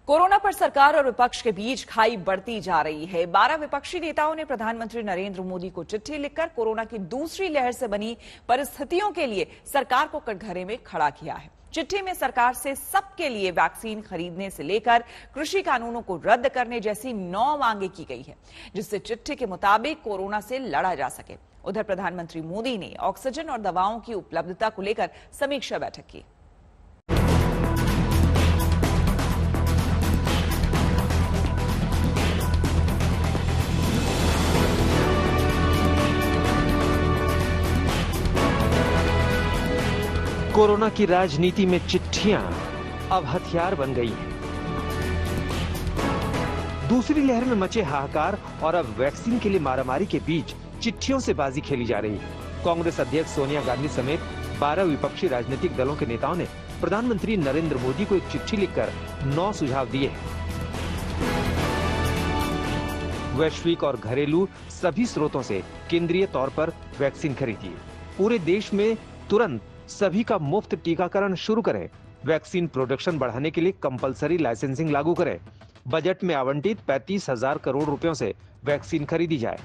Corona पर सरकार और विपक्ष के बीच खाई बढ़ती जा रही है। 12 विपक्षी नेताओं ने प्रधानमंत्री नरेंद्र मोदी को चिट्ठी लिखकर कोरोना की दूसरी लहर से बनी परिस्थितियों के लिए सरकार को कटघरे में खड़ा किया है। चिट्ठी में सरकार से सबके लिए वैक्सीन खरीदने से लेकर कृषि कानूनों को रद्द करने जैसी 9 मांगे की गई है, जिससे चिट्ठी के मुताबिक कोरोना से लड़ा जा सके। उधर प्रधानमंत्री मोदी ने ऑक्सीजन और दवाओं की उपलब्धता को लेकर समीक्षा बैठक की। कोरोना की राजनीति में चिट्ठियां अब हथियार बन गई हैं। दूसरी लहर में मचे हाहाकार और अब वैक्सीन के लिए मारामारी के बीच चिट्ठियों से बाजी खेली जा रही है। कांग्रेस अध्यक्ष सोनिया गांधी समेत 12 विपक्षी राजनीतिक दलों के नेताओं ने प्रधानमंत्री नरेंद्र मोदी को एक चिट्ठी लिखकर 9 सुझाव दिए हैं। वैश्विक और घरेलू सभी स्रोतों से केंद्रीय तौर पर वैक्सीन खरीदिए। पूरे देश में तुरंत सभी का मुफ्त टीकाकरण शुरू करें। वैक्सीन प्रोडक्शन बढ़ाने के लिए कंपलसरी लाइसेंसिंग लागू करें। बजट में आवंटित 35,000 करोड़ रुपयों से वैक्सीन खरीदी जाए।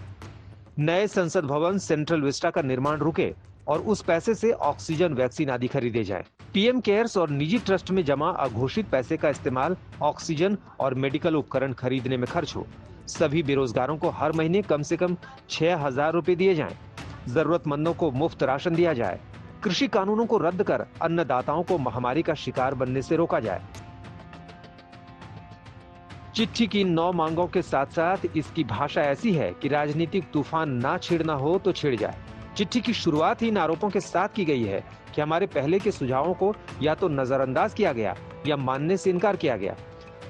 नए संसद भवन सेंट्रल विस्टा का निर्माण रुके और उस पैसे से ऑक्सीजन, वैक्सीन आदि खरीदे जाए। पीएम केयर्स और निजी ट्रस्ट में जमा अघोषित पैसे का इस्तेमाल ऑक्सीजन और मेडिकल उपकरण खरीदने में खर्च हो। सभी बेरोजगारों को हर महीने कम से कम 6,000 रुपए दिए जाएं। जरूरतमंदों को मुफ्त राशन दिया जाए। कृषि कानूनों को रद्द कर अन्नदाताओं को महामारी का शिकार बनने से रोका जाए। चिट्ठी की 9 मांगों के साथ साथ इसकी भाषा ऐसी है कि राजनीतिक तूफान ना छिड़ना हो तो छिड़ जाए। चिट्ठी की शुरुआत ही इन आरोपों के साथ की गई है कि हमारे पहले के सुझावों को या तो नजरअंदाज किया गया या मानने से इनकार किया गया।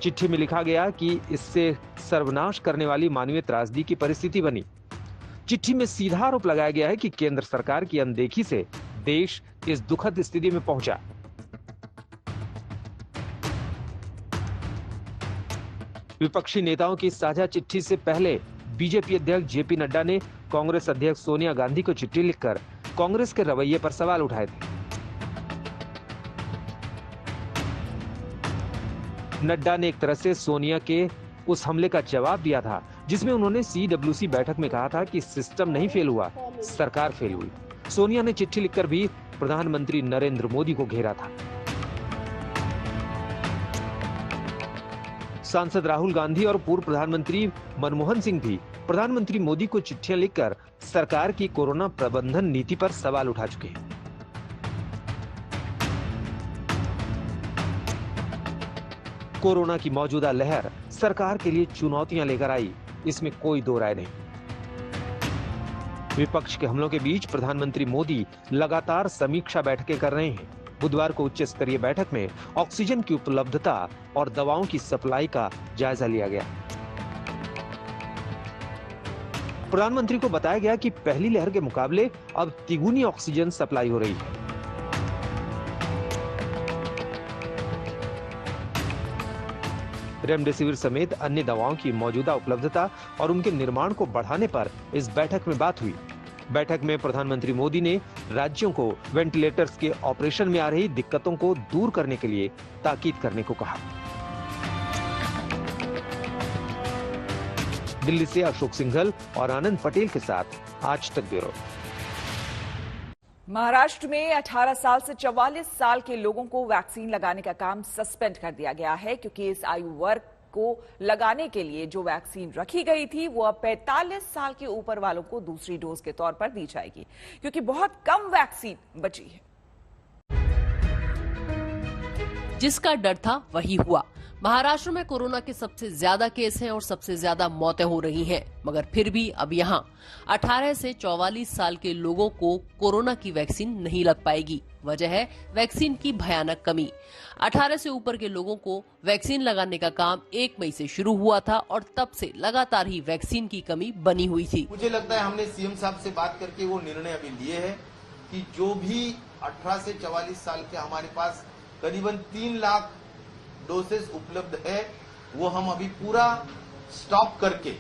चिट्ठी में लिखा गया कि इससे सर्वनाश करने वाली मानवीय त्रासदी की परिस्थिति बनी। चिट्ठी में सीधा आरोप लगाया गया है कि केंद्र सरकार की अनदेखी से देश इस दुखद स्थिति में पहुंचा। विपक्षी नेताओं की साझा चिट्ठी से पहले बीजेपी अध्यक्ष जेपी नड्डा ने कांग्रेस अध्यक्ष सोनिया गांधी को चिट्ठी लिखकर कांग्रेस के रवैये पर सवाल उठाए थे। नड्डा ने एक तरह से सोनिया के उस हमले का जवाब दिया था जिसमें उन्होंने CWC बैठक में कहा था कि सिस्टम नहीं फेल हुआ, सरकार फेल हुई। सोनिया ने चिट्ठी लिखकर भी प्रधानमंत्री नरेंद्र मोदी को घेरा था। सांसद राहुल गांधी और पूर्व प्रधानमंत्री मनमोहन सिंह भी प्रधानमंत्री मोदी को चिट्ठियां लिखकर सरकार की कोरोना प्रबंधन नीति पर सवाल उठा चुके हैं। कोरोना की मौजूदा लहर सरकार के लिए चुनौतियां लेकर आई, इसमें कोई दो राय नहीं। विपक्ष के हमलों के बीच प्रधानमंत्री मोदी लगातार समीक्षा बैठकें कर रहे हैं। बुधवार को उच्च स्तरीय बैठक में ऑक्सीजन की उपलब्धता और दवाओं की सप्लाई का जायजा लिया गया। प्रधानमंत्री को बताया गया कि पहली लहर के मुकाबले अब तिगुनी ऑक्सीजन सप्लाई हो रही है। रेमडेसिविर समेत अन्य दवाओं की मौजूदा उपलब्धता और उनके निर्माण को बढ़ाने पर इस बैठक में बात हुई। बैठक में प्रधानमंत्री मोदी ने राज्यों को वेंटिलेटर्स के ऑपरेशन में आ रही दिक्कतों को दूर करने के लिए ताकीद करने को कहा। दिल्ली से अशोक सिंघल और आनंद पटेल के साथ आज तक ब्यूरो। महाराष्ट्र में 18 साल से 44 साल के लोगों को वैक्सीन लगाने का काम सस्पेंड कर दिया गया है, क्योंकि इस आयु वर्ग को लगाने के लिए जो वैक्सीन रखी गई थी वो अब 45 साल के ऊपर वालों को दूसरी डोज के तौर पर दी जाएगी, क्योंकि बहुत कम वैक्सीन बची है। जिसका डर था वही हुआ। महाराष्ट्र में कोरोना के सबसे ज्यादा केस हैं और सबसे ज्यादा मौतें हो रही हैं, मगर फिर भी अब यहां 18 से 44 साल के लोगों को कोरोना की वैक्सीन नहीं लग पाएगी। वजह है वैक्सीन की भयानक कमी। 18 से ऊपर के लोगों को वैक्सीन लगाने का काम 1 मई से शुरू हुआ था और तब से लगातार ही वैक्सीन की कमी बनी हुई थी। मुझे लगता है हमने सीएम साहब से बात करके वो निर्णय अभी लिए है कि जो भी 18 से 44 साल के हमारे पास करीबन 3 लाख डोसेस उपलब्ध है, वो हम अभी पूरा स्टॉक करके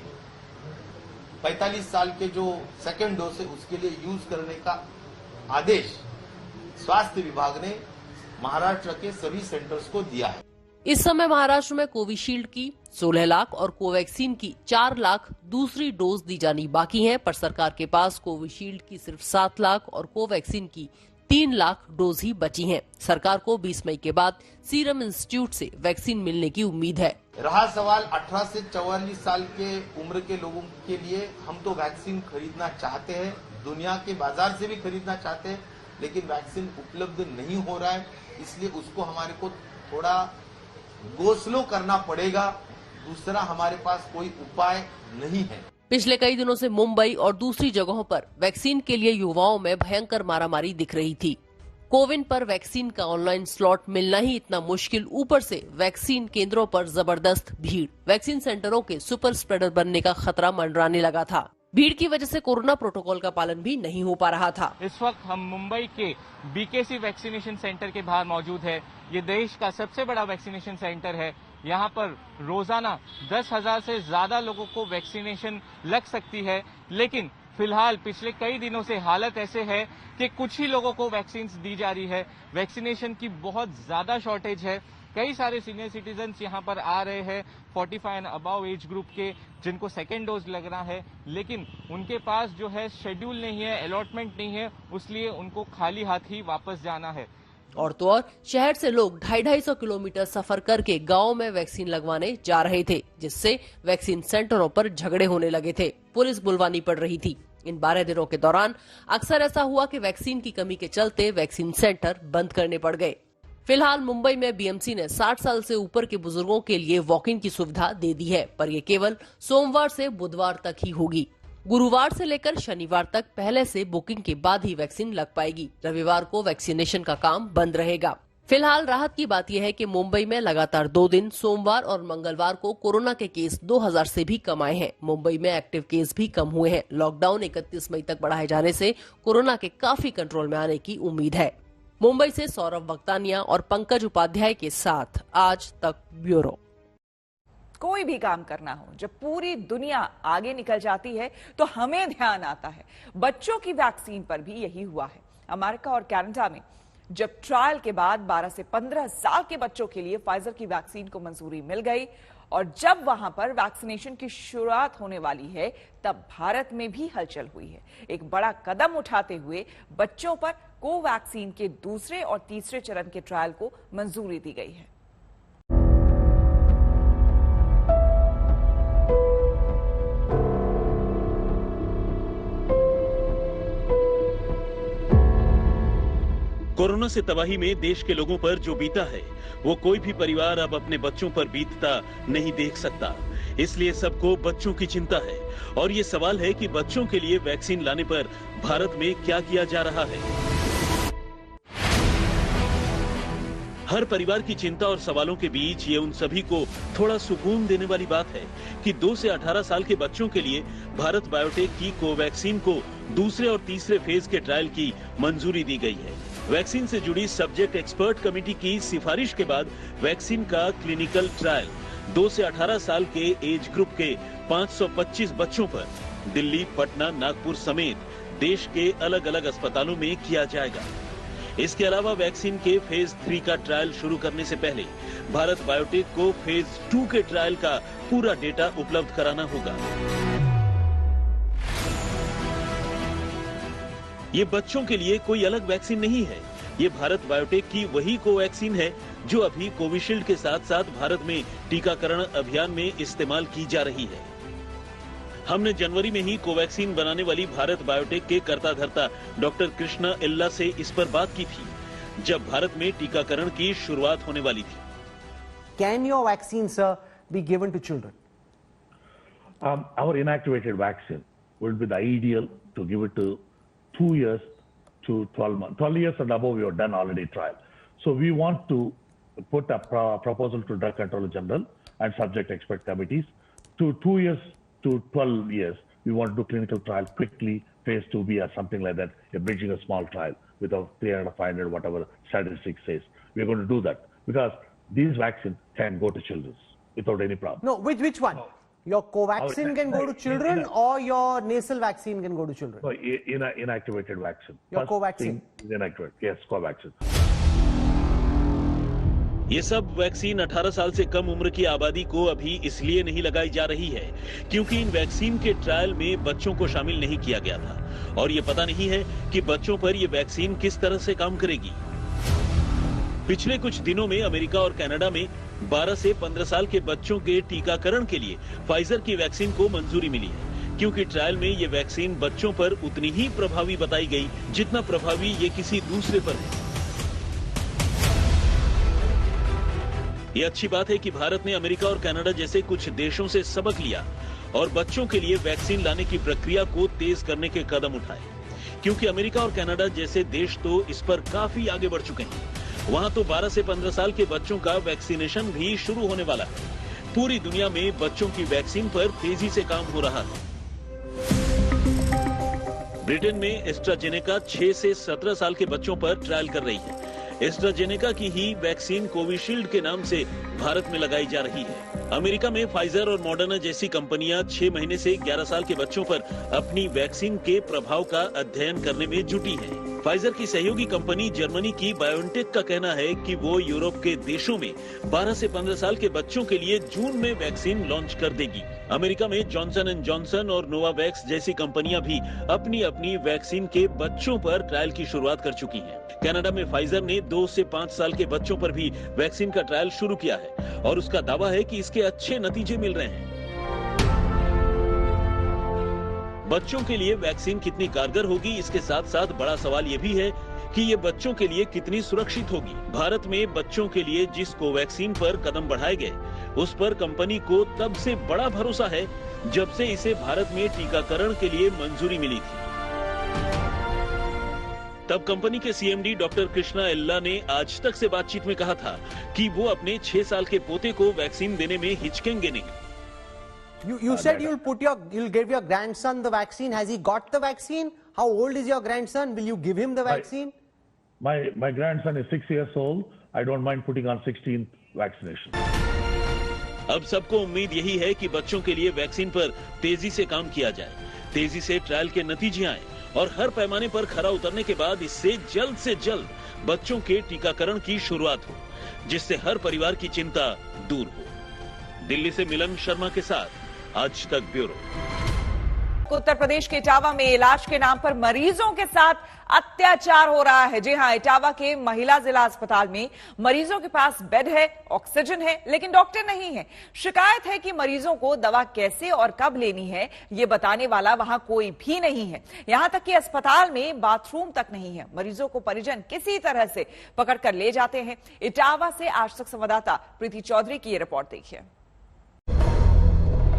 45 साल के जो सेकेंड डोज है उसके लिए यूज करने का आदेश स्वास्थ्य विभाग ने महाराष्ट्र के सभी सेंटर्स को दिया है। इस समय महाराष्ट्र में कोविशील्ड की 16 लाख और कोवैक्सीन की 4 लाख दूसरी डोज दी जानी बाकी है, पर सरकार के पास कोविशील्ड की सिर्फ 7 लाख और कोवैक्सीन की 3 लाख डोज ही बची हैं। सरकार को 20 मई के बाद सीरम इंस्टीट्यूट से वैक्सीन मिलने की उम्मीद है। रहा सवाल 18 से 44 साल के उम्र के लोगों के लिए, हम तो वैक्सीन खरीदना चाहते हैं, दुनिया के बाजार से भी खरीदना चाहते हैं, लेकिन वैक्सीन उपलब्ध नहीं हो रहा है, इसलिए उसको हमारे को थोड़ा गोस्लो करना पड़ेगा। दूसरा हमारे पास कोई उपाय नहीं है। पिछले कई दिनों से मुंबई और दूसरी जगहों पर वैक्सीन के लिए युवाओं में भयंकर मारामारी दिख रही थी। कोविन पर वैक्सीन का ऑनलाइन स्लॉट मिलना ही इतना मुश्किल, ऊपर से वैक्सीन केंद्रों पर जबरदस्त भीड़, वैक्सीन सेंटरों के सुपर स्प्रेडर बनने का खतरा मंडराने लगा था। भीड़ की वजह से कोरोना प्रोटोकॉल का पालन भी नहीं हो पा रहा था। इस वक्त हम मुंबई के बीकेसी वैक्सीनेशन सेंटर के बाहर मौजूद है। ये देश का सबसे बड़ा वैक्सीनेशन सेंटर है। यहाँ पर रोजाना 10,000 से ज्यादा लोगों को वैक्सीनेशन लग सकती है, लेकिन फिलहाल पिछले कई दिनों से हालत ऐसे है कि कुछ ही लोगों को वैक्सीन दी जा रही है। वैक्सीनेशन की बहुत ज्यादा शॉर्टेज है। कई सारे सीनियर सिटीजन्स यहाँ पर आ रहे हैं 45 एंड अबव एज ग्रुप के, जिनको सेकेंड डोज लगना है, लेकिन उनके पास जो है शेड्यूल नहीं है, अलॉटमेंट नहीं है, इसलिए उनको खाली हाथ ही वापस जाना है। और तो और शहर से लोग 250-250 किलोमीटर सफर करके गांव में वैक्सीन लगवाने जा रहे थे, जिससे वैक्सीन सेंटरों पर झगड़े होने लगे थे, पुलिस बुलवानी पड़ रही थी। इन 12 दिनों के दौरान अक्सर ऐसा हुआ कि वैक्सीन की कमी के चलते वैक्सीन सेंटर बंद करने पड़ गए। फिलहाल मुंबई में बीएमसी ने 60 साल से ऊपर के बुजुर्गों के लिए वॉक इन की सुविधा दे दी है, पर ये केवल सोमवार से बुधवार तक ही होगी। गुरुवार से लेकर शनिवार तक पहले से बुकिंग के बाद ही वैक्सीन लग पाएगी। रविवार को वैक्सीनेशन का काम बंद रहेगा। फिलहाल राहत की बात यह है कि मुंबई में लगातार 2 दिन सोमवार और मंगलवार को कोरोना के केस 2000 से भी कम आए हैं। मुंबई में एक्टिव केस भी कम हुए हैं। लॉकडाउन 31 मई तक बढ़ाए जाने से कोरोना के काफी कंट्रोल में आने की उम्मीद है। मुंबई से सौरभ वक्तानिया और पंकज उपाध्याय के साथ आज तक ब्यूरो। कोई भी काम करना हो, जब पूरी दुनिया आगे निकल जाती है तो हमें ध्यान आता है। बच्चों की वैक्सीन पर भी यही हुआ है। अमेरिका और कनाडा में जब ट्रायल के बाद 12 से 15 साल के बच्चों के लिए फाइजर की वैक्सीन को मंजूरी मिल गई और जब वहां पर वैक्सीनेशन की शुरुआत होने वाली है, तब भारत में भी हलचल हुई है। एक बड़ा कदम उठाते हुए बच्चों पर कोवैक्सीन के दूसरे और तीसरे चरण के ट्रायल को मंजूरी दी गई है। कोरोना से तबाही में देश के लोगों पर जो बीता है, वो कोई भी परिवार अब अपने बच्चों पर बीतता नहीं देख सकता। इसलिए सबको बच्चों की चिंता है और ये सवाल है कि बच्चों के लिए वैक्सीन लाने पर भारत में क्या किया जा रहा है। हर परिवार की चिंता और सवालों के बीच ये उन सभी को थोड़ा सुकून देने वाली बात है कि 2 से 18 साल के बच्चों के लिए भारत बायोटेक की कोवैक्सीन को दूसरे और तीसरे फेज के ट्रायल की मंजूरी दी गई है। वैक्सीन से जुड़ी सब्जेक्ट एक्सपर्ट कमेटी की सिफारिश के बाद वैक्सीन का क्लिनिकल ट्रायल 2 से 18 साल के एज ग्रुप के 525 बच्चों पर दिल्ली, पटना, नागपुर समेत देश के अलग अलग अस्पतालों में किया जाएगा। इसके अलावा वैक्सीन के फेज 3 का ट्रायल शुरू करने से पहले भारत बायोटेक को फेज 2 के ट्रायल का पूरा डेटा उपलब्ध कराना होगा। ये बच्चों के लिए कोई अलग वैक्सीन नहीं है। ये भारत बायोटेक की वही कोवैक्सीन है जो अभी कोविशील्ड के साथ साथ भारत में टीकाकरण अभियान में इस्तेमाल की जा रही है। हमने जनवरी में ही कोवैक्सीन बनाने वाली भारत बायोटेक के कर्ता धर्ता डॉक्टर कृष्णा इल्ला से इस पर बात की थी, जब भारत में टीकाकरण की शुरुआत होने वाली थी। Can your vaccine, sir, be given to children? Our inactivated vaccine would be the ideal to give it to 2 years to 12 months. 12 years and above, we have done already trial. So we want to put a proposal to Drug Controller General and subject expert committees to 2 years to 12 years. We want to do clinical trial quickly, phase 2B or something like that, bridging a small trial with a 300, 500, whatever statistics says. We're going to do that because these vaccines can go to children without any problem. No, which one? Your Covaxin can go to children or your nasal vaccine can go to children? No, inactivated vaccine. Your Covaxin? Inactivated. Yes, Covaxin. ये सब vaccine 18 साल से कम उम्र की आबादी को अभी इसलिए नहीं लगाई जा रही है क्योंकि इन वैक्सीन के ट्रायल में बच्चों को शामिल नहीं किया गया था और ये पता नहीं है कि बच्चों पर ये वैक्सीन किस तरह से काम करेगी। पिछले कुछ दिनों में अमेरिका और कनाडा में 12 से 15 साल के बच्चों के टीकाकरण के लिए फाइजर की वैक्सीन को मंजूरी मिली है क्योंकि ट्रायल में ये वैक्सीन बच्चों पर उतनी ही प्रभावी बताई गई जितना प्रभावी ये किसी दूसरे पर है। ये अच्छी बात है कि भारत ने अमेरिका और कनाडा जैसे कुछ देशों से सबक लिया और बच्चों के लिए वैक्सीन लाने की प्रक्रिया को तेज करने के कदम उठाए क्योंकि अमेरिका और कनाडा जैसे देश तो इस पर काफी आगे बढ़ चुके हैं। वहां तो 12 से 15 साल के बच्चों का वैक्सीनेशन भी शुरू होने वाला है। पूरी दुनिया में बच्चों की वैक्सीन पर तेजी से काम हो रहा है। ब्रिटेन में एस्ट्राजेनेका 6 से 17 साल के बच्चों पर ट्रायल कर रही है। एस्ट्राजेनेका की ही वैक्सीन कोविशील्ड के नाम से भारत में लगाई जा रही है। अमेरिका में फाइजर और मॉडर्ना जैसी कंपनियां 6 महीने से 11 साल के बच्चों पर अपनी वैक्सीन के प्रभाव का अध्ययन करने में जुटी है। फाइजर की सहयोगी कंपनी जर्मनी की बायोनटेक का कहना है कि वो यूरोप के देशों में 12 से 15 साल के बच्चों के लिए जून में वैक्सीन लॉन्च कर देगी। अमेरिका में जॉनसन एंड जॉनसन और नोवावैक्स जैसी कंपनियां भी अपनी अपनी वैक्सीन के बच्चों पर ट्रायल की शुरुआत कर चुकी हैं। कनाडा में फाइजर ने 2 से 5 साल के बच्चों पर भी वैक्सीन का ट्रायल शुरू किया है और उसका दावा है कि इसके अच्छे नतीजे मिल रहे हैं। बच्चों के लिए वैक्सीन कितनी कारगर होगी, इसके साथ साथ बड़ा सवाल ये भी है कि ये बच्चों के लिए कितनी सुरक्षित होगी। भारत में बच्चों के लिए जिस कोवैक्सीन पर कदम बढ़ाए गए उस पर कंपनी को तब से बड़ा भरोसा है जब से इसे भारत में टीकाकरण के लिए मंजूरी मिली थी। तब कंपनी के सीएमडी डॉक्टर कृष्णा एल्ला ने आज तक से बातचीत में कहा था कि वो अपने 6 साल के पोते को वैक्सीन देने में हिचकेंगे नहीं। You said you'll give your grandson the vaccine. Has he got the vaccine? How old is your grandson? Will you give him the vaccine? My grandson is 6 years old. I don't mind putting on 16th vaccination. अब सबको उम्मीद यही है कि बच्चों के लिए vaccine पर तेजी से काम किया जाए, तेजी से ट्रायल के नतीजे आए और हर पैमाने पर खरा उतरने के बाद इससे जल्द से जल्द बच्चों के टीकाकरण की शुरुआत हो, जिससे हर परिवार की चिंता दूर हो। दिल्ली से मिलन शर्मा के साथ आज तक ब्यूरो। उत्तर प्रदेश के इटावा में इलाज के नाम पर मरीजों के साथ अत्याचार हो रहा है। जी हां, इटावा के महिला जिला अस्पताल में मरीजों के पास बेड है, ऑक्सीजन है, लेकिन डॉक्टर नहीं है। शिकायत है कि मरीजों को दवा कैसे और कब लेनी है ये बताने वाला वहां कोई भी नहीं है। यहां तक कि अस्पताल में बाथरूम तक नहीं है। मरीजों को परिजन किसी तरह से पकड़कर ले जाते हैं। इटावा से आज तक संवाददाता प्रीति चौधरी की ये रिपोर्ट देखिए।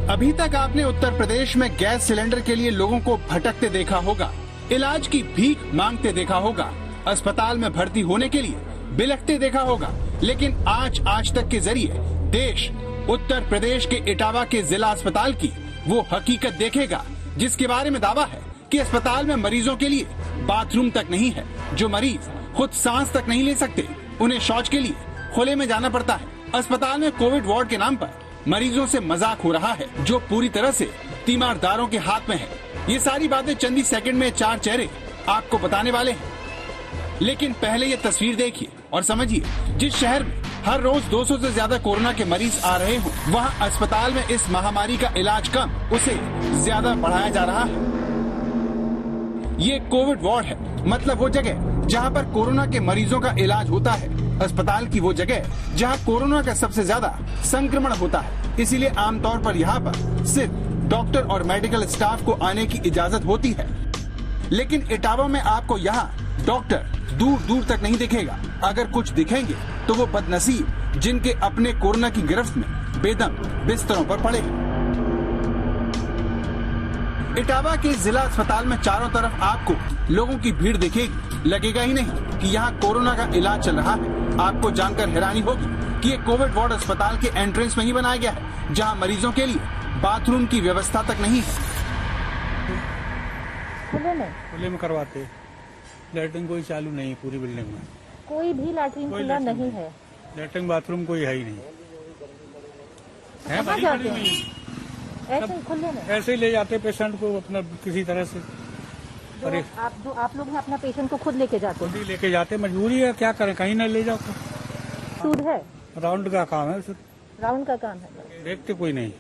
अभी तक आपने उत्तर प्रदेश में गैस सिलेंडर के लिए लोगों को भटकते देखा होगा, इलाज की भीख मांगते देखा होगा, अस्पताल में भर्ती होने के लिए बिलखते देखा होगा। लेकिन आज तक के जरिए देश उत्तर प्रदेश के इटावा के जिला अस्पताल की वो हकीकत देखेगा जिसके बारे में दावा है कि अस्पताल में मरीजों के लिए बाथरूम तक नहीं है। जो मरीज खुद सांस तक नहीं ले सकते, उन्हें शौच के लिए खुले में जाना पड़ता है। अस्पताल में कोविड वार्ड के नाम पर मरीजों से मजाक हो रहा है जो पूरी तरह से तीमारदारों के हाथ में है। ये सारी बातें चंद ही सेकंड में 4 चेहरे आपको बताने वाले हैं। लेकिन पहले ये तस्वीर देखिए और समझिए, जिस शहर में हर रोज 200 से ज्यादा कोरोना के मरीज आ रहे हों, वहाँ अस्पताल में इस महामारी का इलाज कम, उसे ज्यादा बढ़ाया जा रहा है। ये कोविड वार्ड है, मतलब वो जगह जहाँ पर कोरोना के मरीजों का इलाज होता है। अस्पताल की वो जगह जहाँ कोरोना का सबसे ज्यादा संक्रमण होता है। इसीलिए आमतौर पर यहाँ पर सिर्फ डॉक्टर और मेडिकल स्टाफ को आने की इजाजत होती है। लेकिन इटावा में आपको यहाँ डॉक्टर दूर दूर तक नहीं दिखेगा। अगर कुछ दिखेंगे तो वो बदनसीब जिनके अपने कोरोना की गिरफ्त में बेदम बिस्तरों पर पड़े हैं। इटावा के जिला अस्पताल में चारों तरफ आपको लोगों की भीड़ दिखेगी। लगेगा ही नहीं कि यहाँ कोरोना का इलाज चल रहा है। आपको जानकर हैरानी होगी कि ये कोविड वार्ड अस्पताल के एंट्रेंस में ही बनाया गया है, जहाँ मरीजों के लिए बाथरूम की व्यवस्था तक नहीं है। खुले में करवाते, लैट्रिन कोई चालू नहीं, पूरी बिल्डिंग में कोई भी लैट्रिन खुला नहीं है। लैट्रिन बाथरूम कोई है ही नहीं है। ऐसे ही खुले में ऐसे ही ले जाते पेशेंट को अपना किसी तरह से। आप लोग अपना पेशेंट को खुद लेके जाते हैं? खुद ही लेके जाते, मजबूरी है, क्या करें, कहीं न ले जाओ। सूद है राउंड का काम है सर। राउंड का काम है, देखते कोई नहीं।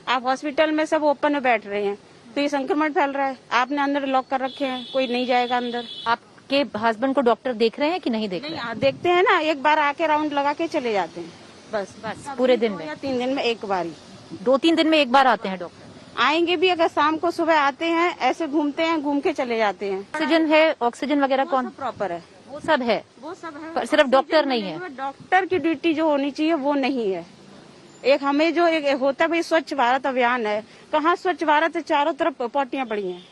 आप हॉस्पिटल में सब ओपन में बैठ रहे हैं तो ये संक्रमण फैल रहा है। आपने अंदर लॉक कर रखे हैं, कोई नहीं जाएगा अंदर। आपके हस्बैंड को डॉक्टर देख रहे हैं कि नहीं देख रहे हैं? नहीं, देखते हैं ना, एक बार आके राउंड लगा के चले जाते हैं बस पूरे दिन में? या 3 दिन में एक बार ही। 2-3 दिन में एक बार आते हैं डॉक्टर? आएंगे भी, अगर शाम को सुबह आते हैं, ऐसे घूमते हैं, घूम के चले जाते हैं। ऑक्सीजन है, ऑक्सीजन वगैरह कौन? प्रॉपर है, वो सब है, वो सब है, पर सिर्फ डॉक्टर नहीं है। डॉक्टर की ड्यूटी जो होनी चाहिए वो नहीं है। एक हमें जो एक होता है भाई, स्वच्छ भारत अभियान है, कहाँ स्वच्छ भारत है? चारों तरफ पॉटियां पड़ी हैं,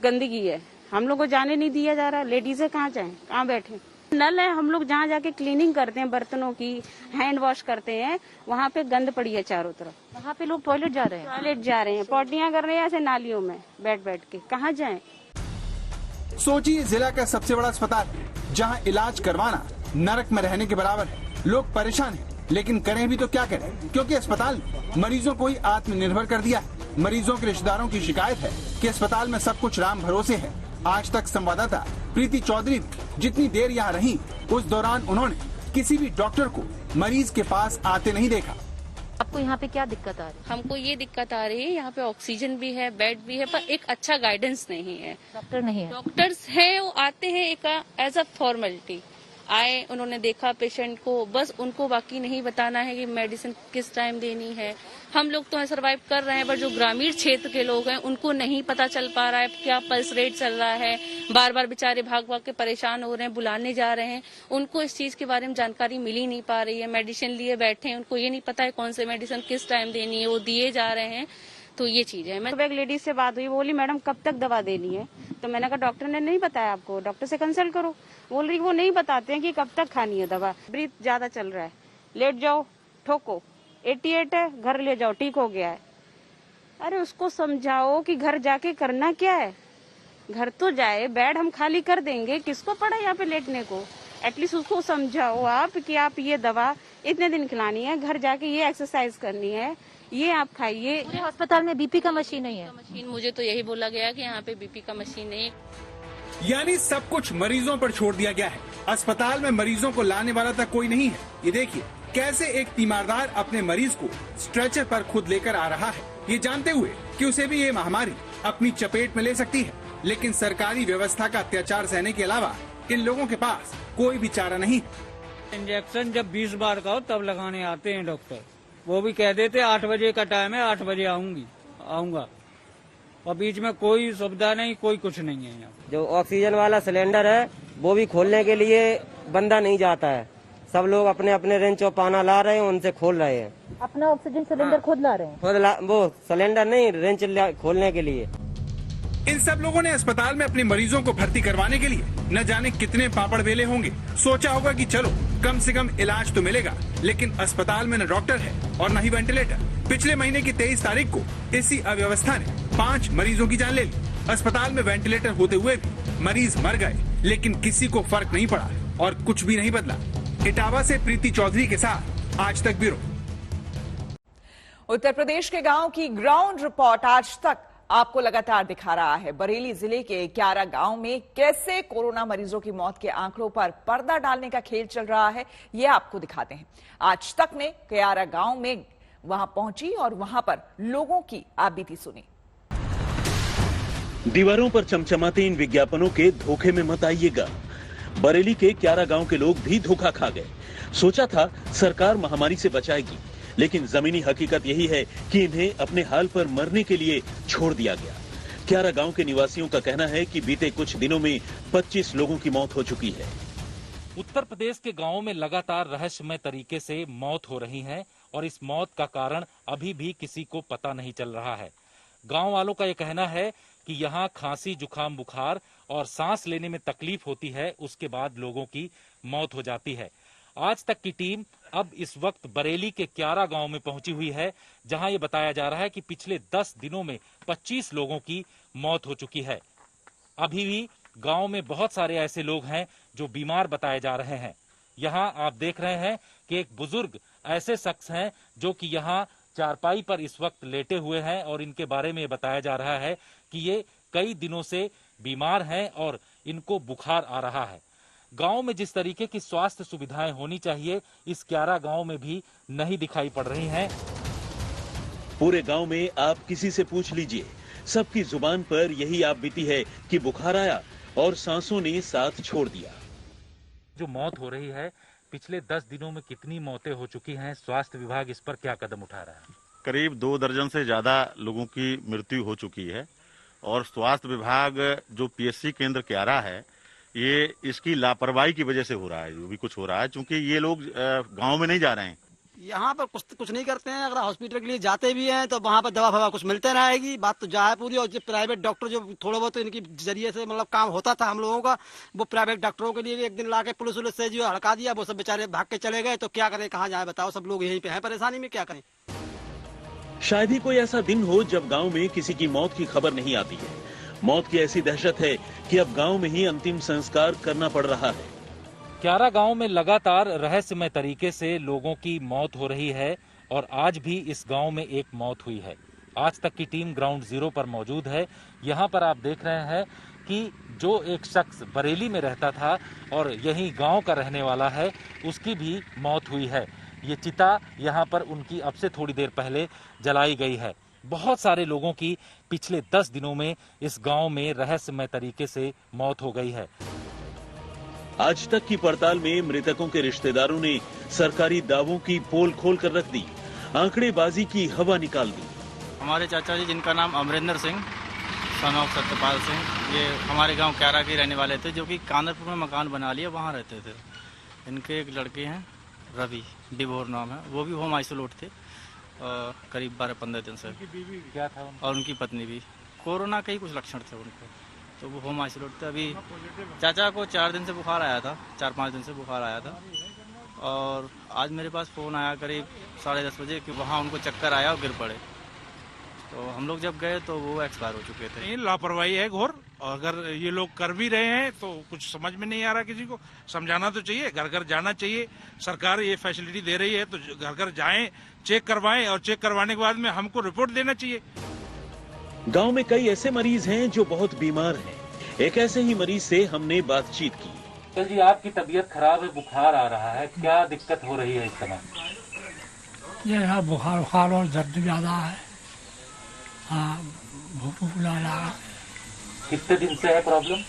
गंदगी है, हम लोग को जाने नहीं दिया जा रहा। लेडीजें कहाँ जाएं, कहाँ बैठे? नल है, हम लोग जहाँ जाके क्लीनिंग करते हैं, बर्तनों की हैंड वॉश करते हैं, वहाँ पे गंद पड़ी है चारों तरफ। वहाँ पे लोग टॉयलेट जा रहे हैं? टॉयलेट जा रहे हैं, पॉटियां कर रहे हैं ऐसे नालियों में बैठ बैठ के, कहाँ जाएं? सोचिए, जिला का सबसे बड़ा अस्पताल जहां इलाज करवाना नरक में रहने के बराबर है। लोग परेशान हैं, लेकिन करें भी तो क्या करें, क्योंकि अस्पताल ने मरीजों को ही आत्मनिर्भर कर दिया है। मरीजों के रिश्तेदारों की शिकायत है कि अस्पताल में सब कुछ राम भरोसे है। आज तक संवाददाता प्रीति चौधरी जितनी देर यहाँ रही, उस दौरान उन्होंने किसी भी डॉक्टर को मरीज के पास आते नहीं देखा। आपको यहाँ पे क्या दिक्कत आ रही है? हमको ये दिक्कत आ रही है, यहाँ पे ऑक्सीजन भी है, बेड भी है, पर एक अच्छा गाइडेंस नहीं है। डॉक्टर नहीं है? डॉक्टर्स हैं, वो आते हैं एक एज अ फॉर्मेलिटी, आए, उन्होंने देखा पेशेंट को, बस उनको बाकी नहीं बताना है कि मेडिसिन किस टाइम देनी है। हम लोग तो सरवाइव कर रहे हैं, पर जो ग्रामीण क्षेत्र के लोग हैं उनको नहीं पता चल पा रहा है क्या पल्स रेट चल रहा है। बार बार बेचारे भाग भाग के परेशान हो रहे हैं, बुलाने जा रहे हैं, उनको इस चीज के बारे में जानकारी मिल ही नहीं पा रही है। मेडिसिन लिए बैठे हैं, उनको ये नहीं पता है कौन से मेडिसिन किस टाइम देनी है, वो दिए जा रहे हैं। तो ये चीज है। मैं एक लेडीज से बात हुई, बोली मैडम कब तक दवा देनी है? तो मैंने कहा डॉक्टर ने नहीं बताया आपको, डॉक्टर से कंसल्ट करो। बोल रही वो नहीं बताते हैं कि कब तक खानी है दवा। ब्रीथ ज्यादा चल रहा है, लेट जाओ, ठोको, 88 है, घर ले जाओ, ठीक हो गया है। अरे उसको समझाओ कि घर जाके करना क्या है, घर तो जाए, बेड हम खाली कर देंगे, किसको पड़ा यहाँ पे लेटने को। एटलीस्ट उसको समझाओ आप कि आप ये दवा इतने दिन खिलानी है, घर जाके ये एक्सरसाइज करनी है, ये आप खाइए। अस्पताल में बीपी का मशीन नहीं है? मशीन, मुझे तो यही बोला गया कि यहाँ पे बीपी का मशीन नहीं। यानी सब कुछ मरीजों पर छोड़ दिया गया है। अस्पताल में मरीजों को लाने वाला तक कोई नहीं है। ये देखिए कैसे एक तीमारदार अपने मरीज को स्ट्रेचर पर खुद लेकर आ रहा है, ये जानते हुए कि उसे भी ये महामारी अपनी चपेट में ले सकती है। लेकिन सरकारी व्यवस्था का अत्याचार सहने के अलावा इन लोगों के पास कोई भी चारा नहीं। इंजेक्शन जब 20 बार का हो तब लगाने आते हैं डॉक्टर। वो भी कह देते 8 बजे का टाइम है, 8 बजे आऊंगा, और बीच में कोई सुविधा नहीं, कोई कुछ नहीं है यहाँ। जो ऑक्सीजन वाला सिलेंडर है वो भी खोलने के लिए बंदा नहीं जाता है। सब लोग अपने अपने रेंच और पाना ला रहे हैं, उनसे खोल रहे हैं। अपना ऑक्सीजन सिलेंडर खुद ला रहे हैं? वो सिलेंडर नहीं, रेंच खोलने के लिए। इन सब लोगों ने अस्पताल में अपने मरीजों को भर्ती करवाने के लिए न जाने कितने पापड़ बेले होंगे। सोचा होगा कि चलो कम से कम इलाज तो मिलेगा, लेकिन अस्पताल में न डॉक्टर है और न ही वेंटिलेटर। पिछले महीने की 23 तारीख को इसी अव्यवस्था ने 5 मरीजों की जान ले ली। अस्पताल में वेंटिलेटर होते हुए भी मरीज मर गए, लेकिन किसी को फर्क नहीं पड़ा और कुछ भी नहीं बदला। इटावा से प्रीति चौधरी के साथ आज तक ब्यूरो। उत्तर प्रदेश के गांव की ग्राउंड रिपोर्ट आज तक आपको लगातार दिखा रहा है। बरेली जिले के क्यारा गांव में कैसे कोरोना मरीजों की मौत के आंकड़ों पर पर्दा डालने का खेल चल रहा है, ये आपको दिखाते हैं। आज तक ने क्यारा गांव में वहां पहुंची और वहां पर लोगों की आपबीती सुनी। दीवारों पर चमचमाते इन विज्ञापनों के धोखे में मत आइएगा। बरेली के क्यारा गांव के लोग भी धोखा खा गए। सोचा था सरकार महामारी से बचाएगी, लेकिन जमीनी हकीकत यही है कि इन्हें अपने हाल पर मरने के लिए छोड़ दिया गया। क्यारा गांव के निवासियों का कहना है कि बीते कुछ दिनों में 25 लोगों की मौत हो चुकी है। उत्तर प्रदेश के गांवों में लगातार रहस्यमय तरीके से मौत हो रही है और इस मौत का कारण अभी भी किसी को पता नहीं चल रहा है। गांव वालों का यह कहना है कि यहाँ खांसी, जुकाम, बुखार और सांस लेने में तकलीफ होती है, उसके बाद लोगों की मौत हो जाती है। आज तक की टीम अब इस वक्त बरेली के क्यारा गांव में पहुंची हुई है, जहां ये बताया जा रहा है कि पिछले 10 दिनों में 25 लोगों की मौत हो चुकी है। अभी भी गांव में बहुत सारे ऐसे लोग हैं जो बीमार बताए जा रहे हैं। यहां आप देख रहे हैं कि एक बुजुर्ग ऐसे शख्स हैं जो कि यहां चारपाई पर इस वक्त लेटे हुए हैं और इनके बारे में बताया जा रहा है कि ये कई दिनों से बीमार हैं और इनको बुखार आ रहा है। गांव में जिस तरीके की स्वास्थ्य सुविधाएं होनी चाहिए, इस 11 गांव में भी नहीं दिखाई पड़ रही हैं। पूरे गांव में आप किसी से पूछ लीजिए, सबकी जुबान पर यही आप बीती है कि बुखार आया और सांसों ने साथ छोड़ दिया। जो मौत हो रही है, पिछले 10 दिनों में कितनी मौतें हो चुकी हैं, स्वास्थ्य विभाग इस पर क्या कदम उठा रहा है? करीब 2 दर्जन से ज्यादा लोगों की मृत्यु हो चुकी है और स्वास्थ्य विभाग जो पीएचसी केंद्र क्यारा है, ये इसकी लापरवाही की वजह से हो रहा है, जो भी कुछ हो रहा है, क्योंकि ये लोग गांव में नहीं जा रहे हैं। यहाँ पर कुछ नहीं करते हैं। अगर हॉस्पिटल के लिए जाते भी हैं तो वहाँ पर दवा फवा कुछ मिलते रहेगी, बात तो जा है पूरी। और जो प्राइवेट डॉक्टर जो थोड़ा बहुत इनके जरिए से मतलब काम होता था हम लोगों का, वो प्राइवेट डॉक्टरों के लिए एक दिन लाके पुलिस उलिस से जो हड़का दिया, वो सब बेचारे भाग के चले गए। तो क्या करें, कहाँ जाए बताओ, सब लोग यहीं पे हैं परेशानी में, क्या करें। शायद ही कोई ऐसा दिन हो जब गांव में किसी की मौत की खबर नहीं आती है। मौत की ऐसी दहशत है कि अब गांव में ही अंतिम संस्कार करना पड़ रहा है। 11 गांव में लगातार रहस्यमय तरीके से लोगों की मौत हो रही है और आज भी इस गांव में एक मौत हुई है। आज तक की टीम ग्राउंड जीरो पर मौजूद है। यहाँ पर आप देख रहे हैं कि जो एक शख्स बरेली में रहता था और यही गांव का रहने वाला है, उसकी भी मौत हुई है। ये चिता यहाँ पर उनकी अब से थोड़ी देर पहले जलाई गई है। बहुत सारे लोगों की पिछले 10 दिनों में इस गांव में रहस्यमय तरीके से मौत हो गई है। आज तक की पड़ताल में मृतकों के रिश्तेदारों ने सरकारी दावों की पोल खोल कर रख दी, आंकड़ेबाजी की हवा निकाल दी। हमारे चाचा जी, जिनका नाम अमरिंदर सिंह सन ऑफ सत्यपाल सिंह, ये हमारे गांव क्यारा के रहने वाले थे, जो कि कानरपुर में मकान बना लिया, वहाँ रहते थे। इनके एक लड़के हैं, रवि डिबोर नाम है, वो भी होम आइसोलेट थे करीब 12-15 दिन से। उनकी बीवी क्या था? और उनकी पत्नी भी। कोरोना के ही कुछ लक्षण थे उनको, तो वो होम आइसोलेट थे। अभी चाचा को 4 दिन से बुखार आया था, 4-5 दिन से बुखार आया था। और आज मेरे पास फ़ोन आया करीब 10:30 बजे कि वहाँ उनको चक्कर आया और गिर पड़े। तो हम लोग जब गए तो वो एक्सपायर हो चुके थे। लापरवाही है घोर, और अगर ये लोग कर भी रहे हैं तो कुछ समझ में नहीं आ रहा। किसी को समझाना तो चाहिए, घर घर जाना चाहिए। सरकार ये फैसिलिटी दे रही है तो घर घर जाएं, चेक करवाएं, और चेक करवाने के बाद में हमको रिपोर्ट देना चाहिए। गांव में कई ऐसे मरीज हैं जो बहुत बीमार हैं। एक ऐसे ही मरीज से हमने बातचीत की। तो जी, आपकी तबीयत खराब है, बुखार आ रहा है, क्या दिक्कत हो रही है इस समय? ये है बुखार और दर्द ज्यादा है। हाँ, भूख लगा। कितने दिन से है प्रॉब्लम?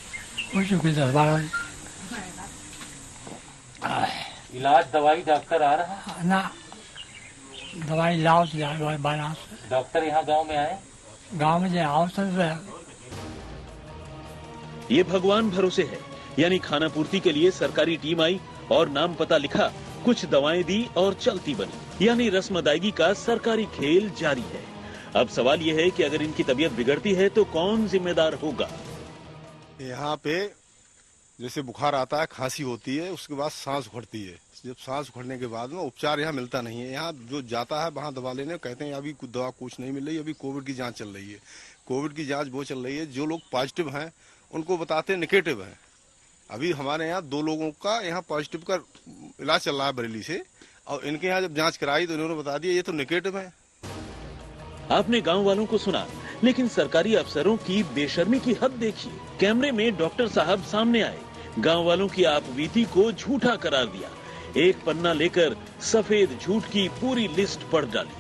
हो चुकी 10-12 दिन। इलाज दवाई डॉक्टर आ रहा है ना? दवाई लाओ तो दवाई बाजार से। डॉक्टर यहाँ गांव में आए? गांव में जो आओ तो ये भगवान भरोसे है, यानी खाना पूर्ति के लिए सरकारी टीम आई और नाम पता लिखा, कुछ दवाएं दी और चलती बनी। यानी रस्म अदायगी का सरकारी खेल जारी है। अब सवाल ये है कि अगर इनकी तबीयत बिगड़ती है तो कौन जिम्मेदार होगा? यहाँ पे जैसे बुखार आता है, खांसी होती है, उसके बाद सांस उखड़ती है। जब सांस उखड़ने के बाद में उपचार यहाँ मिलता नहीं है। यहाँ जो जाता है वहाँ दवा लेने, कहते हैं अभी दवा कुछ नहीं मिल रही, अभी कोविड की जांच चल रही है। कोविड की जांच वो चल रही है, जो लोग पॉजिटिव हैं उनको बताते हैं निगेटिव है। अभी हमारे यहाँ 2 लोगों का यहाँ पॉजिटिव का इलाज चल रहा है बरेली से, और इनके यहाँ जब जांच कराई तो इन्होंने बता दिया ये तो निगेटिव है। आपने गांव वालों को सुना, लेकिन सरकारी अफसरों की बेशर्मी की हद देखिए। कैमरे में डॉक्टर साहब सामने आए, गांव वालों की आपबीती को झूठा करार दिया। एक पन्ना लेकर सफेद झूठ की पूरी लिस्ट पढ़ डाली।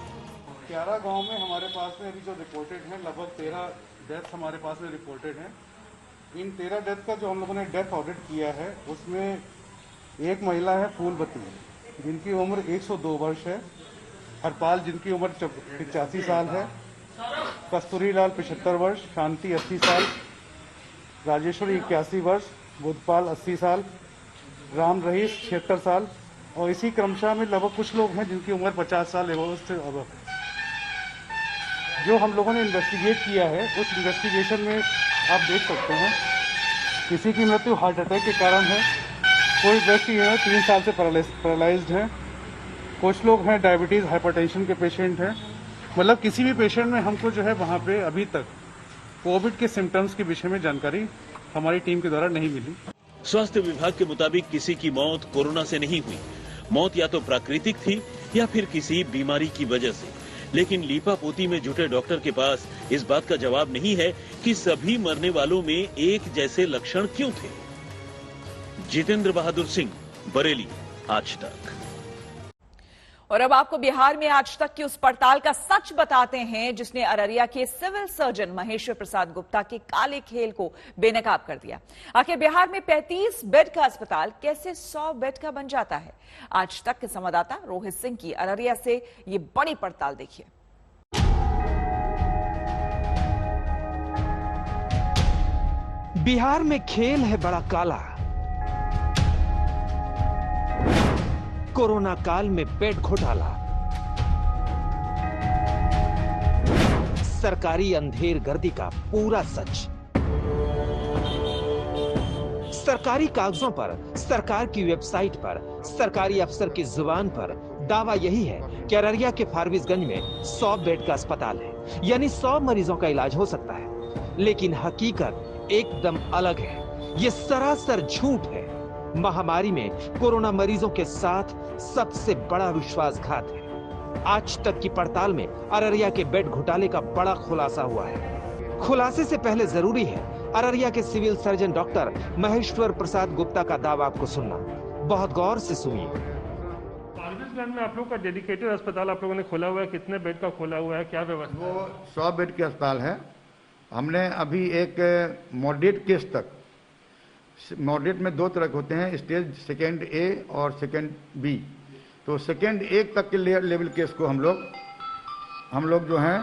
क्यारा गांव में हमारे पास में अभी जो रिपोर्टेड है, लगभग 13 डेथ हमारे पास में रिपोर्टेड है। इन 13 डेथ का जो हम लोगों ने डेथ ऑडिट किया है, उसमें एक महिला है फूलबती, जिनकी उम्र 102 वर्ष है। हरपाल, जिनकी उम्र 85 साल है। कस्तूरी लाल 75 वर्ष, शांति 80 साल, राजेश्वरी 81 वर्ष, बुधपाल 80 साल, राम रहीश 76 साल, और इसी क्रमशः में लगभग कुछ लोग हैं जिनकी उम्र 50 साल से अब। जो हम लोगों ने इन्वेस्टिगेट किया है, उस इन्वेस्टिगेशन में आप देख सकते हैं किसी की मृत्यु हार्ट अटैक के कारण है, कोई व्यक्ति है 3 साल से पैरालाइज्ड है, कुछ लोग हैं डायबिटीज हाइपरटेंशन के पेशेंट हैं। मतलब किसी भी पेशेंट में हमको जो है वहाँ पे अभी तक कोविड के सिम्टम्स के विषय में जानकारी हमारी टीम के द्वारा नहीं मिली। स्वास्थ्य विभाग के मुताबिक किसी की मौत कोरोना से नहीं हुई। मौत या तो प्राकृतिक थी या फिर किसी बीमारी की वजह से। लेकिन लीपापोती में जुटे डॉक्टर के पास इस बात का जवाब नहीं है कि सभी मरने वालों में एक जैसे लक्षण क्यों थे। जितेंद्र बहादुर सिंह, बरेली, आज तक। और अब आपको बिहार में आज तक की उस पड़ताल का सच बताते हैं जिसने अररिया के सिविल सर्जन महेश्वर प्रसाद गुप्ता के काले खेल को बेनकाब कर दिया। आखिर बिहार में 35 बेड का अस्पताल कैसे 100 बेड का बन जाता है? आज तक के संवाददाता रोहित सिंह की अररिया से ये बड़ी पड़ताल देखिए। बिहार में खेल है बड़ा काला। कोरोना काल में बेड घोटाला, सरकारी अंधेर गर्दी का पूरा सच। सरकारी कागजों पर, सरकार की वेबसाइट पर, सरकारी अफसर की जुबान पर दावा यही है कि अररिया के फारबिसगंज में 100 बेड का अस्पताल है, यानी 100 मरीजों का इलाज हो सकता है। लेकिन हकीकत एकदम अलग है। ये सरासर झूठ है। महामारी में कोरोना मरीजों के साथ सबसे बड़ा विश्वासघात है। आज तक की पड़ताल में अररिया के बेड घोटाले का बड़ा खुलासा हुआ है। खुलासे से पहले जरूरी है अररिया के civil surgeon doctor Maheshwar Prasad Gupta का दावा आपको सुनना। बहुत गौर से सुनिए। फारबिसगंज में आप लोग का डेडिकेटेड अस्पताल आप लोगों ने खोला हुआ है, कितने बेड का खोला हुआ है, क्या व्यवस्था? वो 100 बेड के अस्पताल है। हमने अभी एक मॉडरेट केस तक, मॉडरेट में 2 तरह के होते हैं, स्टेज सेकेंड ए और सेकेंड बी। तो सेकेंड ए तक के लेवल केस को हम लोग जो हैं,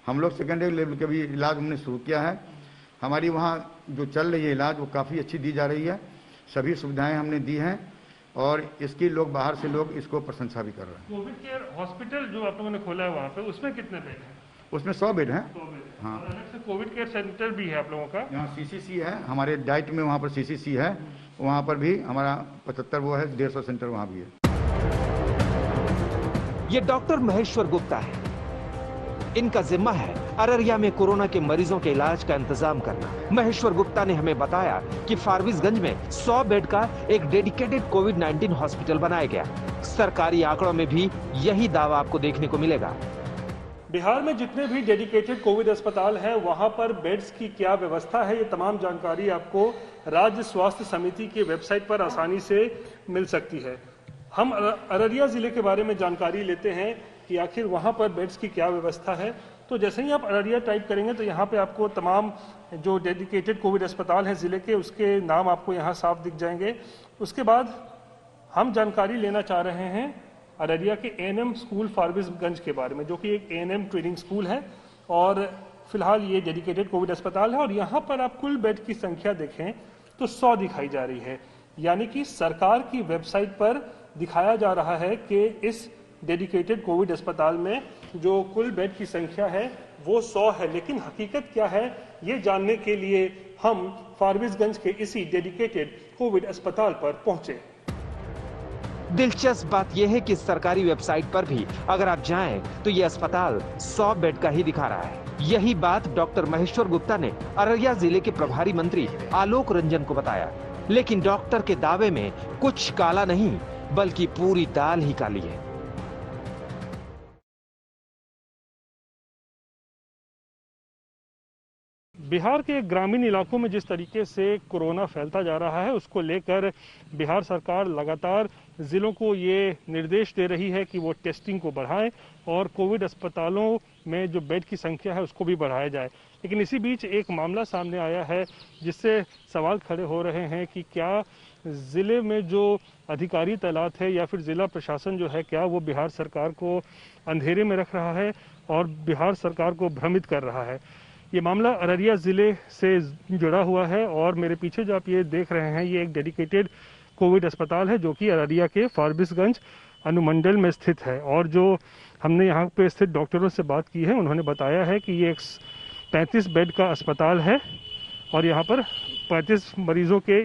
हम लोग सेकेंड ए लेवल के भी इलाज हमने शुरू किया है। हमारी वहाँ जो चल रही है इलाज वो काफ़ी अच्छी दी जा रही है। सभी सुविधाएं हमने दी हैं और इसकी लोग बाहर से लोग इसको प्रशंसा भी कर रहे हैं। कोविड केयर हॉस्पिटल जो आप लोगों ने खोला है वहाँ पे, उसमें कितने बेड हैं? उसमें 100 बेड हैं। हाँ, अलग से कोविड केयर सेंटर भी है आप लोगों का? यहाँ सीसीसी है, हमारे डाइट में वहाँ पर सीसीसी है, वहाँ पर भी हमारा 75 वो है, 150 सेंटर वहाँ भी है। ये डॉक्टर महेश्वर गुप्ता है। इनका जिम्मा है अररिया में कोरोना के मरीजों के इलाज का इंतजाम करना। महेश्वर गुप्ता ने हमें बताया कि फारबिसगंज में 100 बेड का एक डेडिकेटेड कोविड-19 हॉस्पिटल बनाया गया। सरकारी आंकड़ों में भी यही दावा आपको देखने को मिलेगा। बिहार में जितने भी डेडिकेटेड कोविड अस्पताल हैं वहां पर बेड्स की क्या व्यवस्था है, ये तमाम जानकारी आपको राज्य स्वास्थ्य समिति की वेबसाइट पर आसानी से मिल सकती है। हम अररिया जिले के बारे में जानकारी लेते हैं कि आखिर वहां पर बेड्स की क्या व्यवस्था है। तो जैसे ही आप अररिया टाइप करेंगे तो यहाँ पे आपको तमाम जो डेडिकेटेड कोविड अस्पताल हैं जिले के, उसके नाम आपको यहाँ साफ दिख जाएंगे। उसके बाद हम जानकारी लेना चाह रहे हैं अररिया के एएनएम स्कूल फारबिसगंज के बारे में, जो कि एक एएनएम ट्रेनिंग स्कूल है और फिलहाल ये डेडिकेटेड कोविड अस्पताल है। और यहाँ पर आप कुल बेड की संख्या देखें तो 100 दिखाई जा रही है, यानी कि सरकार की वेबसाइट पर दिखाया जा रहा है कि इस डेडिकेटेड कोविड अस्पताल में जो कुल बेड की संख्या है वो 100 है। लेकिन हकीकत क्या है ये जानने के लिए हम फारबिसगंज के इसी डेडिकेटेड कोविड अस्पताल पर पहुंचे। दिलचस्प बात यह है कि सरकारी वेबसाइट पर भी अगर आप जाएं तो ये अस्पताल 100 बेड का ही दिखा रहा है। यही बात डॉक्टर महेश्वर गुप्ता ने अररिया जिले के प्रभारी मंत्री आलोक रंजन को बताया। लेकिन डॉक्टर के दावे में कुछ काला नहीं बल्कि पूरी दाल ही काली है। बिहार के ग्रामीण इलाकों में जिस तरीके से कोरोना फैलता जा रहा है उसको लेकर बिहार सरकार लगातार जिलों को ये निर्देश दे रही है कि वो टेस्टिंग को बढ़ाएं और कोविड अस्पतालों में जो बेड की संख्या है उसको भी बढ़ाया जाए। लेकिन इसी बीच एक मामला सामने आया है जिससे सवाल खड़े हो रहे हैं कि क्या जिले में जो अधिकारी तैनात है या फिर जिला प्रशासन जो है, क्या वो बिहार सरकार को अंधेरे में रख रहा है और बिहार सरकार को भ्रमित कर रहा है। ये मामला अररिया जिले से जुड़ा हुआ है और मेरे पीछे जो आप ये देख रहे हैं ये एक डेडिकेटेड कोविड अस्पताल है जो कि अररिया के फारबिसगंज अनुमंडल में स्थित है। और जो हमने यहाँ पे स्थित डॉक्टरों से बात की है उन्होंने बताया है कि ये एक 35 बेड का अस्पताल है और यहाँ पर 35 मरीजों के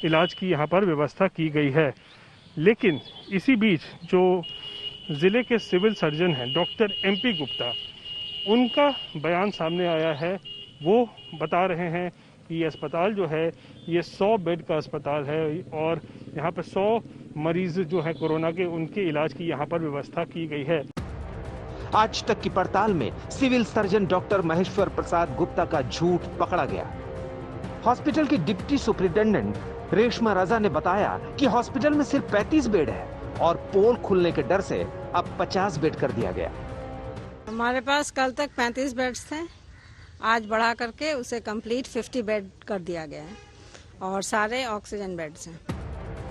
इलाज की यहाँ पर व्यवस्था की गई है। लेकिन इसी बीच जो ज़िले के सिविल सर्जन हैं डॉक्टर MP गुप्ता, उनका बयान सामने आया है। वो बता रहे हैं कि ये अस्पताल जो है ये 100 बेड का अस्पताल है और यहाँ पर 100 मरीज जो है कोरोना के, उनके इलाज की यहाँ पर व्यवस्था की गई है। आज तक की पड़ताल में civil surgeon doctor Maheshwar Prasad Gupta का झूठ पकड़ा गया। हॉस्पिटल के डिप्टी सुपरिटेंडेंट रेशमा रजा ने बताया कि हॉस्पिटल में सिर्फ 35 बेड है और पोल खुलने के डर से अब 50 बेड कर दिया गया। हमारे पास कल तक 35 बेड्स थे, आज बढ़ा करके उसे कंप्लीट 50 बेड कर दिया गया है और सारे ऑक्सीजन बेड्स हैं।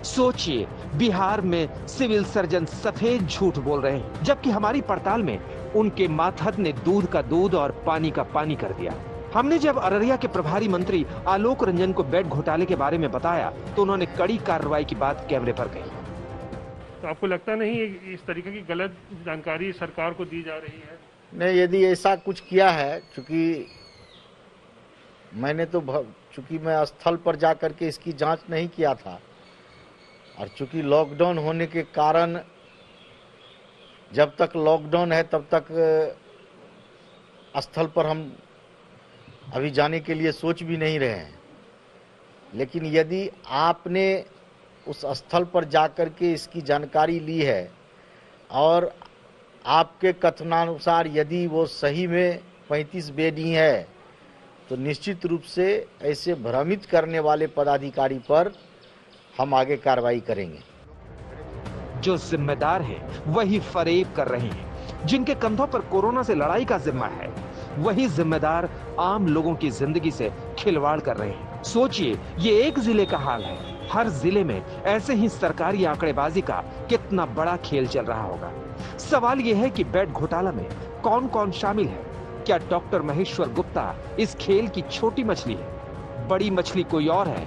सोचिए, बिहार में सिविल सर्जन सफेद झूठ बोल रहे हैं, जबकि हमारी पड़ताल में उनके मातहत ने दूध का दूध और पानी का पानी कर दिया। हमने जब अररिया के प्रभारी मंत्री आलोक रंजन को बेड घोटाले के बारे में बताया तो उन्होंने कड़ी कार्रवाई की बात कैमरे पर कही। तो आपको लगता नहीं है इस तरीके की गलत जानकारी सरकार को दी जा रही है? नहीं, यदि ऐसा कुछ किया है, चूंकि मैंने तो चूंकि मैं स्थल पर जाकर के इसकी जांच नहीं किया था और चूंकि लॉकडाउन होने के कारण जब तक लॉकडाउन है तब तक स्थल पर हम अभी जाने के लिए सोच भी नहीं रहे हैं। लेकिन यदि आपने उस स्थल पर जाकर के इसकी जानकारी ली है और आपके कथनानुसार यदि वो सही में 35 बेड ही है तो निश्चित रूप से ऐसे भ्रमित करने वाले पदाधिकारी पर हम आगे कार्रवाई करेंगे। जो जिम्मेदार हैं वही फरेब कर रहे हैं। जिनके कंधों पर कोरोना से लड़ाई का जिम्मा है वही जिम्मेदार आम लोगों की जिंदगी से खिलवाड़ कर रहे हैं। सोचिए, ये एक जिले का हाल है, हर जिले में ऐसे ही सरकारी आंकड़ेबाजी का कितना बड़ा खेल चल रहा होगा। सवाल यह है कि बेड घोटाला में कौन कौन शामिल है? क्या डॉक्टर महेश्वर गुप्ता इस खेल की छोटी मछली है? बड़ी मछली कोई और है?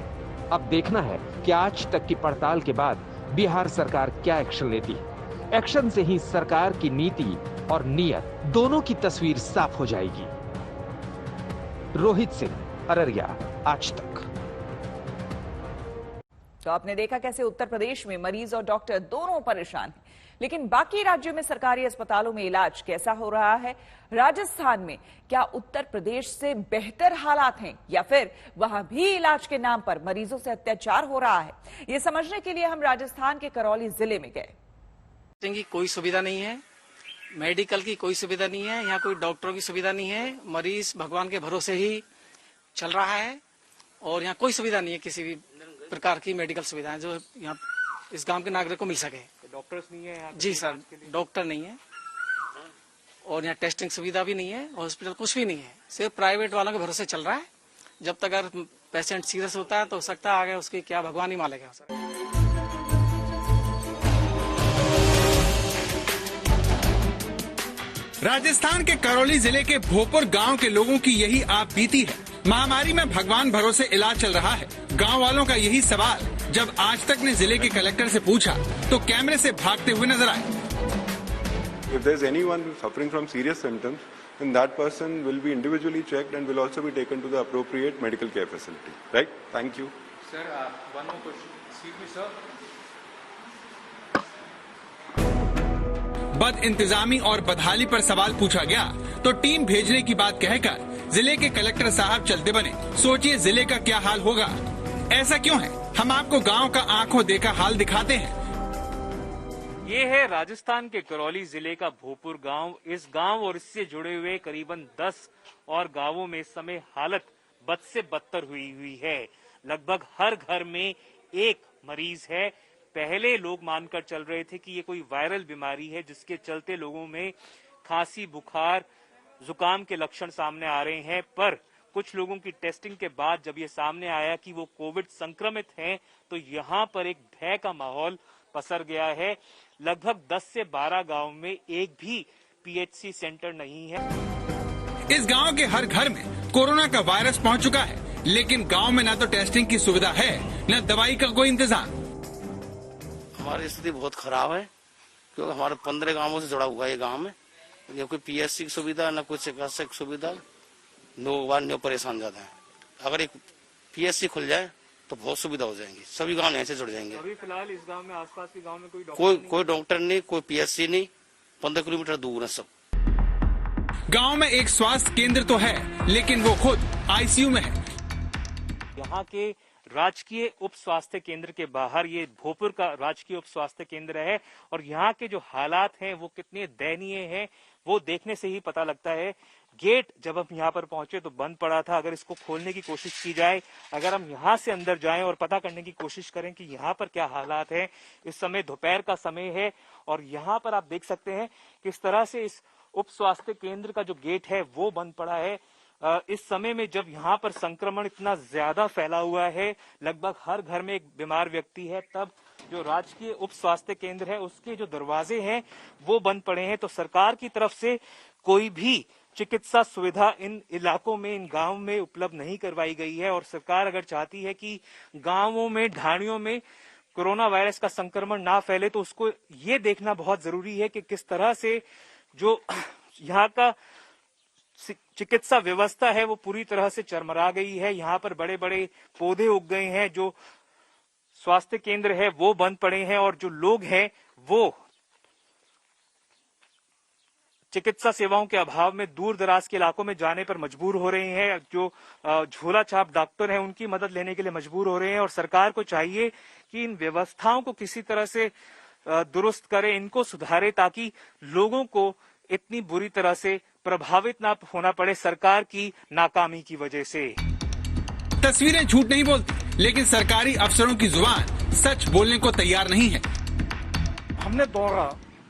अब देखना है कि आज तक की पड़ताल के बाद बिहार सरकार क्या एक्शन लेती है। एक्शन से ही सरकार की नीति और नियत दोनों की तस्वीर साफ हो जाएगी। रोहित सिंह, अररिया, आज तक। तो आपने देखा कैसे उत्तर प्रदेश में मरीज और डॉक्टर दोनों परेशान हैं, लेकिन बाकी राज्यों में सरकारी अस्पतालों में इलाज कैसा हो रहा है? राजस्थान में क्या उत्तर प्रदेश से बेहतर हालात हैं या फिर वहां भी इलाज के नाम पर मरीजों से अत्याचार हो रहा है? ये समझने के लिए हम राजस्थान के करौली जिले में गए। की कोई सुविधा नहीं है, मेडिकल की कोई सुविधा नहीं है, यहाँ कोई डॉक्टरों की सुविधा नहीं है। मरीज भगवान के भरोसे ही चल रहा है और यहाँ कोई सुविधा नहीं है, किसी भी प्रकार की मेडिकल सुविधाएं जो यहाँ इस गांव के नागरिक को मिल सके। डॉक्टर्स नहीं है यहाँ? जी सर, डॉक्टर नहीं है और यहाँ टेस्टिंग सुविधा भी नहीं है, हॉस्पिटल कुछ भी नहीं है, सिर्फ प्राइवेट वालों के भरोसे चल रहा है। जब तक अगर पेशेंट सीरियस होता है तो हो सकता है आगे उसकी क्या भगवान ही मालेगा। राजस्थान के करौली जिले के भोपुर गांव के लोगों की यही आप बीती है। महामारी में भगवान भरोसे इलाज चल रहा है। गांव वालों का यही सवाल जब आज तक ने जिले के कलेक्टर से पूछा तो कैमरे से भागते हुए नजर आए। If there is anyone suffering from serious symptoms, then that person will be individually checked and will also be taken to the appropriate medical care facility. Right? Thank you. Sir, one more question. Excuse me, sir. बद इंतजामी और बदहाली पर सवाल पूछा गया तो team भेजने की बात कहकर जिले के कलेक्टर साहब चलते बने। सोचिए जिले का क्या हाल होगा। ऐसा क्यों है? हम आपको गांव का आंखों देखा हाल दिखाते हैं। ये है राजस्थान के करौली जिले का भोपुर गांव। इस गांव और इससे जुड़े हुए करीबन 10 और गांवों में इस समय हालत बद से बदतर हुई है। लगभग हर घर में एक मरीज है। पहले लोग मानकर चल रहे थे कि ये कोई वायरल बीमारी है जिसके चलते लोगों में खांसी, बुखार, जुकाम के लक्षण सामने आ रहे हैं, पर कुछ लोगों की टेस्टिंग के बाद जब ये सामने आया कि वो कोविड संक्रमित हैं, तो यहाँ पर एक भय का माहौल पसर गया है। लगभग 10 से 12 गांव में एक भी पीएचसी सेंटर नहीं है। इस गांव के हर घर में कोरोना का वायरस पहुंच चुका है, लेकिन गांव में न तो टेस्टिंग की सुविधा है न दवाई का कोई इंतजाम। हमारी स्थिति बहुत खराब है क्योंकि हमारे 15 गांवों से जुड़ा हुआ है ये गांव में। ये कोई पीएचसी की सुविधा न कोई चिकित्सा की सुविधा, नो परेशान ज्यादा है। अगर एक पीएचसी खुल जाए तो बहुत सुविधा हो जाएंगी, सभी गांव यहाँ से जुड़ जाएंगे। अभी फिलहाल इस गांव में आसपास के गांव में कोई डॉक्टर नहीं, कोई पीएचसी नहीं, 15 किलोमीटर दूर है सब। गांव में एक स्वास्थ्य केंद्र तो है लेकिन वो खुद आईसीयू में है। यहाँ के राजकीय उप स्वास्थ्य केंद्र के बाहर ये भोपुर का राजकीय उप स्वास्थ्य केंद्र है और यहाँ के जो हालात हैं वो कितने दयनीय हैं। वो देखने से ही पता लगता है। गेट जब हम यहाँ पर पहुंचे तो बंद पड़ा था। अगर इसको खोलने की कोशिश की जाए, अगर हम यहाँ से अंदर जाएं और पता करने की कोशिश करें कि यहाँ पर क्या हालात है, इस समय दोपहर का समय है और यहाँ पर आप देख सकते हैं किस तरह से इस उप स्वास्थ्य केंद्र का जो गेट है वो बंद पड़ा है। इस समय में जब यहाँ पर संक्रमण इतना ज्यादा फैला हुआ है, लगभग हर घर में एक बीमार व्यक्ति है, तब जो राजकीय उप स्वास्थ्य केंद्र है उसके जो दरवाजे हैं वो बंद पड़े हैं। तो सरकार की तरफ से कोई भी चिकित्सा सुविधा इन इलाकों में, इन गांवों में उपलब्ध नहीं करवाई गई है। और सरकार अगर चाहती है कि गांवों में, ढाणियों में कोरोना वायरस का संक्रमण ना फैले तो उसको ये देखना बहुत जरूरी है कि किस तरह से जो यहाँ का चिकित्सा व्यवस्था है वो पूरी तरह से चरमरा गई है। यहाँ पर बड़े बड़े पौधे उग गए हैं, जो स्वास्थ्य केंद्र है वो बंद पड़े हैं और जो लोग हैं वो चिकित्सा सेवाओं के अभाव में दूर दराज के इलाकों में जाने पर मजबूर हो रहे हैं। जो झोला छाप डॉक्टर हैं उनकी मदद लेने के लिए मजबूर हो रहे हैं और सरकार को चाहिए कि इन व्यवस्थाओं को किसी तरह से दुरुस्त करे, इनको सुधारे, ताकि लोगों को इतनी बुरी तरह से प्रभावित ना होना पड़े सरकार की नाकामी की वजह से। तस्वीरें झूठ नहीं बोलती, लेकिन सरकारी अफसरों की जुबान सच बोलने को तैयार नहीं है। हमने दौरा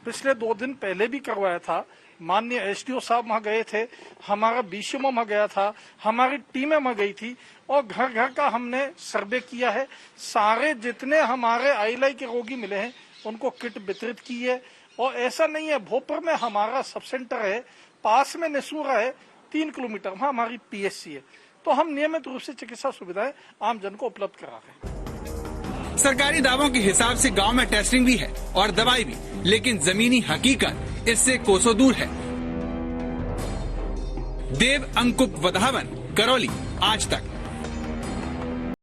पिछले 2 दिन पहले भी करवाया था। माननीय एसडीओ साहब वहाँ गए थे, हमारा बीसीएमओ वहाँ गया था, हमारी टीमें वहाँ गई थी और घर घर का हमने सर्वे किया है। सारे जितने हमारे आईएलआई के रोगी मिले हैं उनको किट वितरित की है। और ऐसा नहीं है, भोपाल में हमारा सब सेंटर है, पास में नेसूरा है, 3 किलोमीटर वहाँ हमारी पीएचसी है। तो हम नियमित रूप से चिकित्सा सुविधाएं आम जन को उपलब्ध करा रहे हैं। सरकारी दावों के हिसाब से गांव में टेस्टिंग भी है और दवाई भी, लेकिन जमीनी हकीकत इससे कोसों दूर है। देव अंकुप वधावन, करौली, आज तक।